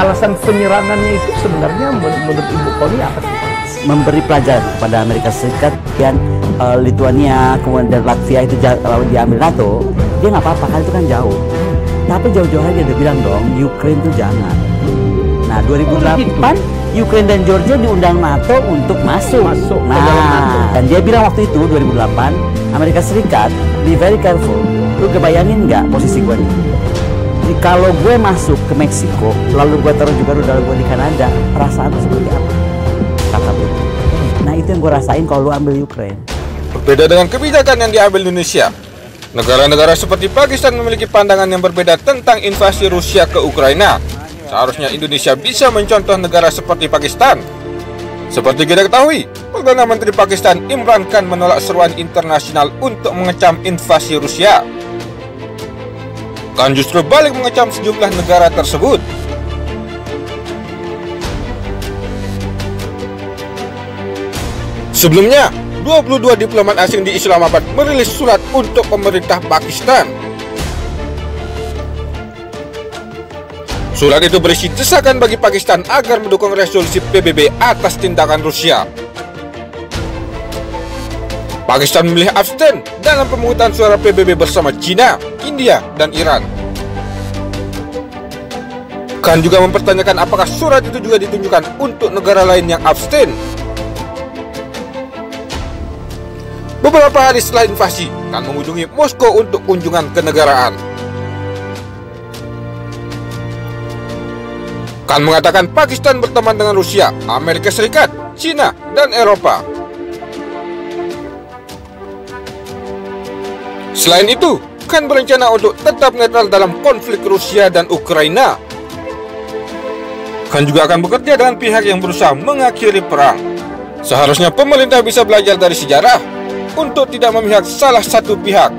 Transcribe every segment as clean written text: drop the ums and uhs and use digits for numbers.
alasan penyerangannya itu sebenarnya menurut Ibu Koni apa sih? Memberi pelajaran kepada Amerika Serikat dan Lituania, kemudian Latvia itu kalau diambil NATO, dia nggak apa-apa, kan itu kan jauh. Tapi jauh-jauh aja dia bilang dong, Ukraine itu jangan. Nah 2008 Ukraine dan Georgia diundang NATO untuk masuk. Nah, dan dia bilang waktu itu 2008 Amerika Serikat, be very careful. Lu kebayangin nggak posisi gue nih? Jadi kalau gue masuk ke Meksiko, lalu gue taruh juga rudal gue di Kanada, perasaan lu seperti apa? Kata Putin. Nah itu yang gue rasain kalau lu ambil Ukraine. Berbeda dengan kebijakan yang diambil Indonesia, negara-negara seperti Pakistan memiliki pandangan yang berbeda tentang invasi Rusia ke Ukraina. Seharusnya Indonesia bisa mencontoh negara seperti Pakistan. Seperti kita ketahui, Perdana Menteri Pakistan Imran Khan menolak seruan internasional untuk mengecam invasi Rusia. Khan justru balik mengecam sejumlah negara tersebut. Sebelumnya, 22 diplomat asing di Islamabad merilis surat untuk pemerintah Pakistan. Surat itu berisi desakan bagi Pakistan agar mendukung resolusi PBB atas tindakan Rusia. Pakistan memilih abstain dalam pemungutan suara PBB bersama China, India, dan Iran. Khan juga mempertanyakan apakah surat itu juga ditunjukkan untuk negara lain yang abstain. Beberapa hari setelah invasi, Khan mengunjungi Moskow untuk kunjungan kenegaraan. Khan mengatakan Pakistan berteman dengan Rusia, Amerika Serikat, China, dan Eropa. Selain itu, Khan berencana untuk tetap netral dalam konflik Rusia dan Ukraina. Khan juga akan bekerja dengan pihak yang berusaha mengakhiri perang. Seharusnya pemerintah bisa belajar dari sejarah untuk tidak memihak salah satu pihak.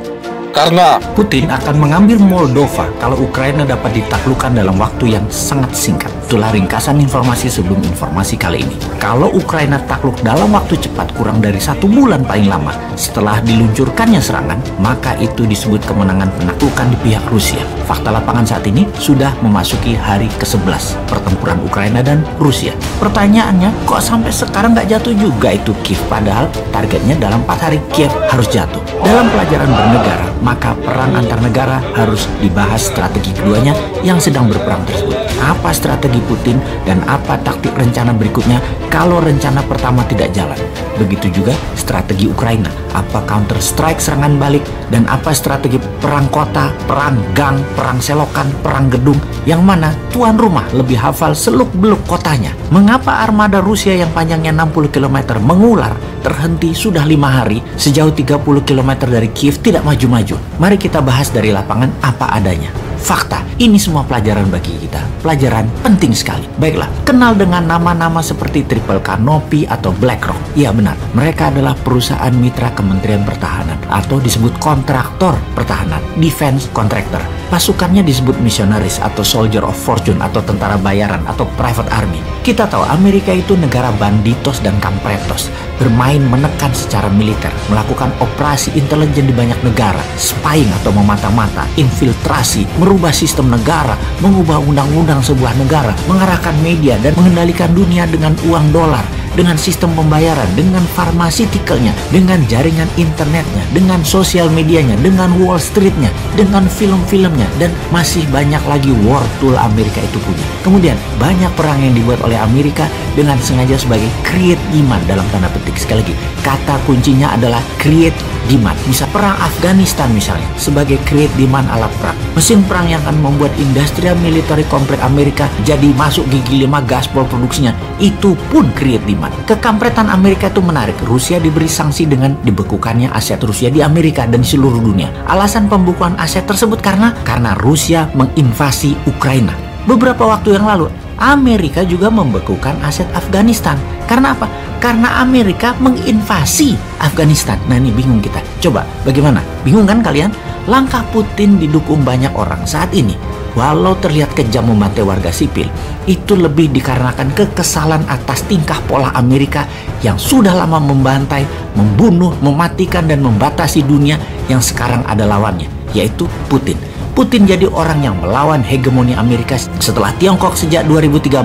Karena Putin akan mengambil Moldova kalau Ukraina dapat ditaklukkan dalam waktu yang sangat singkat. Itulah ringkasan informasi sebelum informasi kali ini. Kalau Ukraina takluk dalam waktu cepat kurang dari 1 bulan paling lama setelah diluncurkannya serangan, maka itu disebut kemenangan penaklukan di pihak Rusia. Fakta lapangan saat ini sudah memasuki hari ke-11 pertempuran Ukraina dan Rusia. Pertanyaannya, kok sampai sekarang nggak jatuh juga itu Kiev? Padahal targetnya dalam 4 hari Kiev harus jatuh. Dalam pelajaran bernegara, maka perang antar negara harus dibahas strategi keduanya yang sedang berperang tersebut. Apa strategi Putin dan apa taktik rencana berikutnya kalau rencana pertama tidak jalan. Begitu juga strategi Ukraina. Apa counter strike serangan balik dan apa strategi perang kota, perang gang, perang selokan, perang gedung. Yang mana tuan rumah lebih hafal seluk-beluk kotanya. Mengapa armada Rusia yang panjangnya 60 km mengular terhenti sudah 5 hari sejauh 30 km dari Kiev tidak maju-maju? Mari kita bahas dari lapangan apa adanya. Fakta, ini semua pelajaran bagi kita. Pelajaran penting sekali. Baiklah, kenal dengan nama-nama seperti Triple Canopy atau BlackRock. Iya benar, mereka adalah perusahaan mitra Kementerian Pertahanan atau disebut kontraktor pertahanan, defense contractor. Pasukannya disebut missionaries atau soldier of fortune atau tentara bayaran atau private army. Kita tahu Amerika itu negara banditos dan kampretos, bermain menekan secara militer, melakukan operasi intelijen di banyak negara, spying atau memata-mata, infiltrasi, merubah sistem negara, mengubah undang-undang sebuah negara, mengarahkan media dan mengendalikan dunia dengan uang dolar, dengan sistem pembayaran, dengan pharmaceuticalnya, dengan jaringan internetnya, dengan sosial medianya, dengan Wall Streetnya, dengan film-filmnya, dan masih banyak lagi war tool Amerika itu punya. Kemudian banyak perang yang dibuat oleh Amerika dengan sengaja sebagai create demand dalam tanda petik. Sekali lagi, kata kuncinya adalah create demand. Bisa perang Afghanistan misalnya sebagai create demand alat perang. Mesin perang yang akan membuat industrial military komplek Amerika jadi masuk gigi 5 gaspol produksinya, itu pun create demand. Kekampretan Amerika itu menarik. Rusia diberi sanksi dengan dibekukannya aset Rusia di Amerika dan di seluruh dunia. Alasan pembukuan aset tersebut karena Rusia menginvasi Ukraina. Beberapa waktu yang lalu Amerika juga membekukan aset Afghanistan. Karena apa? Karena Amerika menginvasi Afghanistan. Nah ini bingung kita. Coba bagaimana? Bingung kan kalian? Langkah Putin didukung banyak orang saat ini. Walau terlihat kejam membantai warga sipil, itu lebih dikarenakan kekesalan atas tingkah pola Amerika yang sudah lama membantai, membunuh, mematikan, dan membatasi dunia yang sekarang ada lawannya, yaitu Putin. Putin jadi orang yang melawan hegemoni Amerika setelah Tiongkok sejak 2013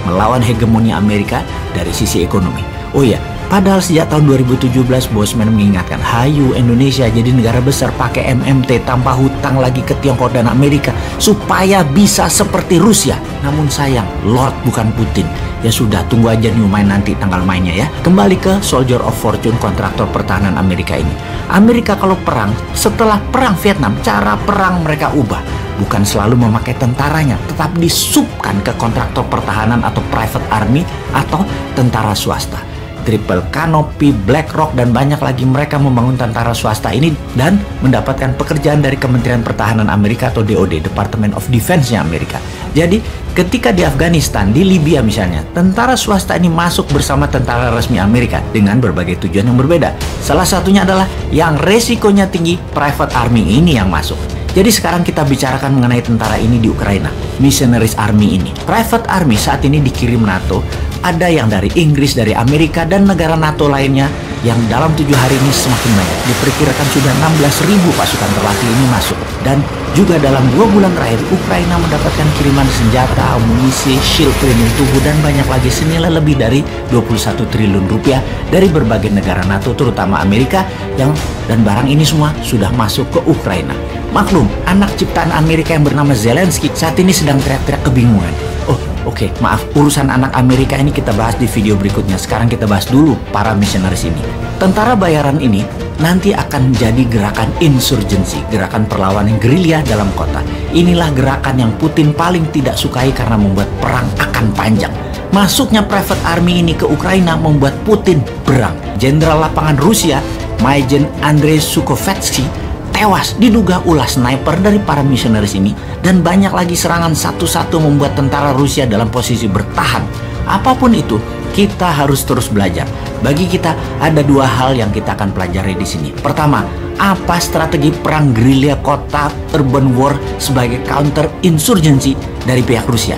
melawan hegemoni Amerika dari sisi ekonomi. Oh iya, padahal sejak tahun 2017 Bosman mengingatkan, hayu Indonesia jadi negara besar pakai MMT tanpa hutang lagi ke Tiongkok dan Amerika supaya bisa seperti Rusia. Namun sayang, Lord bukan Putin. Ya sudah, tunggu aja new main nanti tanggal mainnya ya. Kembali ke Soldier of Fortune, kontraktor pertahanan Amerika ini. Amerika kalau perang, setelah perang Vietnam, cara perang mereka ubah. Bukan selalu memakai tentaranya, tetap disubkan ke kontraktor pertahanan atau private army atau tentara swasta. Triple Canopy, BlackRock, dan banyak lagi mereka membangun tentara swasta ini dan mendapatkan pekerjaan dari Kementerian Pertahanan Amerika atau DoD, Department of Defense-nya Amerika. Jadi, ketika di Afghanistan, di Libya misalnya, tentara swasta ini masuk bersama tentara resmi Amerika dengan berbagai tujuan yang berbeda. Salah satunya adalah yang resikonya tinggi, private army ini yang masuk. Jadi sekarang kita bicarakan mengenai tentara ini di Ukraina, Missionaries Army ini. Private Army saat ini dikirim NATO, ada yang dari Inggris, dari Amerika, dan negara NATO lainnya yang dalam 7 hari ini semakin banyak. Diperkirakan sudah 16.000 pasukan terlatih ini masuk. Dan juga dalam 2 bulan terakhir, Ukraina mendapatkan kiriman senjata, amunisi, shield pelindung tubuh, dan banyak lagi senilai lebih dari 21 triliun rupiah dari berbagai negara NATO, terutama Amerika, dan barang ini semua sudah masuk ke Ukraina. Maklum, anak ciptaan Amerika yang bernama Zelensky saat ini sedang teriak-teriak kebingungan. Oh, oke, maaf, urusan anak Amerika ini kita bahas di video berikutnya. Sekarang kita bahas dulu para misionaris ini. Tentara bayaran ini nanti akan menjadi gerakan insurgensi, gerakan perlawanan gerilya dalam kota. Inilah gerakan yang Putin paling tidak sukai karena membuat perang akan panjang. Masuknya private army ini ke Ukraina membuat Putin berang. Jenderal lapangan Rusia, Majen Andrei Sukhovetsky, tewas diduga ulah sniper dari para misionaris ini, dan banyak lagi serangan satu-satu membuat tentara Rusia dalam posisi bertahan. Apapun itu, kita harus terus belajar. Bagi kita ada 2 hal yang kita akan pelajari di sini. Pertama, apa strategi perang gerilya kota urban war sebagai counter insurgency dari pihak Rusia?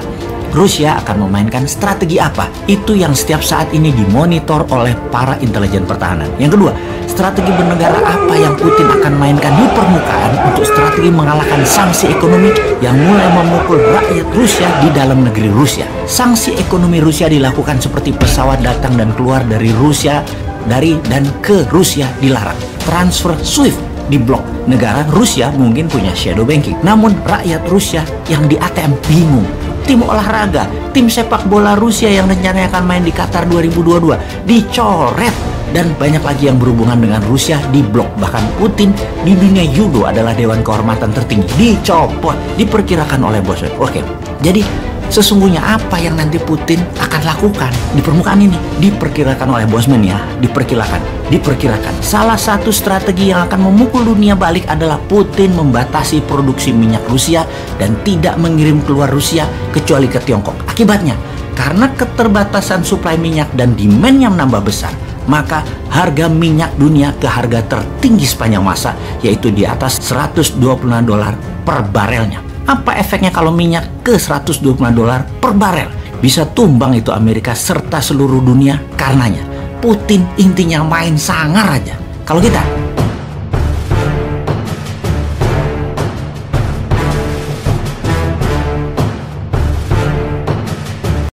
Rusia akan memainkan strategi apa? Itu yang setiap saat ini dimonitor oleh para intelijen pertahanan. Yang kedua, strategi bernegara apa yang Putin akan mainkan di permukaan untuk strategi mengalahkan sanksi ekonomi yang mulai memukul rakyat Rusia di dalam negeri Rusia. Sanksi ekonomi Rusia dilakukan seperti pesawat datang dan keluar dari Rusia, dari dan ke Rusia dilarang. Transfer SWIFT diblok. Negara Rusia mungkin punya shadow banking, namun rakyat Rusia yang di ATM bingung. Tim olahraga, tim sepak bola Rusia yang rencananya akan main di Qatar 2022 dicoret, dan banyak lagi yang berhubungan dengan Rusia diblok. Bahkan Putin di dunia judo adalah dewan kehormatan tertinggi dicopot, diperkirakan oleh Bosman. Oke, jadi sesungguhnya apa yang nanti Putin akan lakukan di permukaan ini diperkirakan oleh Bosman ya, diperkirakan. Salah satu strategi yang akan memukul dunia balik adalah Putin membatasi produksi minyak Rusia dan tidak mengirim keluar Rusia kecuali ke Tiongkok. Akibatnya, karena keterbatasan suplai minyak dan demand yang menambah besar, maka harga minyak dunia ke harga tertinggi sepanjang masa, yaitu di atas $126 per barelnya. Apa efeknya kalau minyak ke $126 per barel? Bisa tumbang itu Amerika serta seluruh dunia karenanya. Putin intinya main sangar aja. Kalau kita